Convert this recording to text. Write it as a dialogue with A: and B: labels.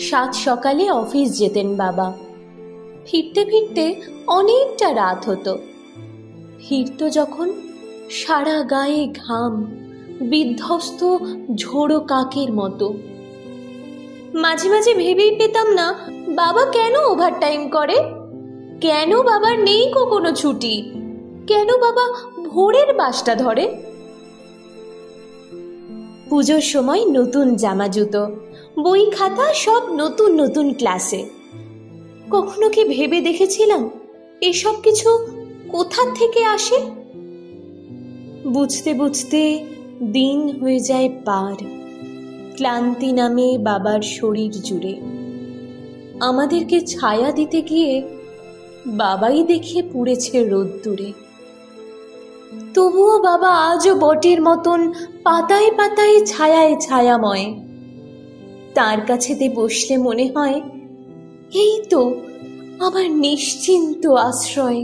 A: সাত সকালে অফিস যেতেন বাবা। ফিরতে ফিরতে অনেকটা রাত হতো। ফিরত যখন সারা গায়ে ঘাম, বিধ্বস্ত ঝোড়ো কাকের মতো। মাঝে মাঝে ভেবেই পেতাম না বাবা কেন ওভারটাইম করে, কেন বাবার নেই কোনো ছুটি, কেন বাবা ভোরের বাসটা ধরে। পুজোর সময় নতুন জামা জুতো, বই খাতা সব নতুন নতুন ক্লাসে। কখনো কি ভেবে দেখেছিলাম এসব কিছু কোথা থেকে আসে? বুঝতে বুঝতে দিন হয়ে যায় পার, ক্লান্তি নামে বাবার শরীর জুড়ে। আমাদেরকে ছায়া দিতে গিয়ে বাবাই দেখে পুড়েছে রোদ্দুরে। তবুও বাবা আজও বটের মতন পাতায় পাতায় ছায়ায় ছায়াময়। তার কাছেতে বসলে মনে হয় এই তো আমার নিশ্চিন্ত আশ্রয়।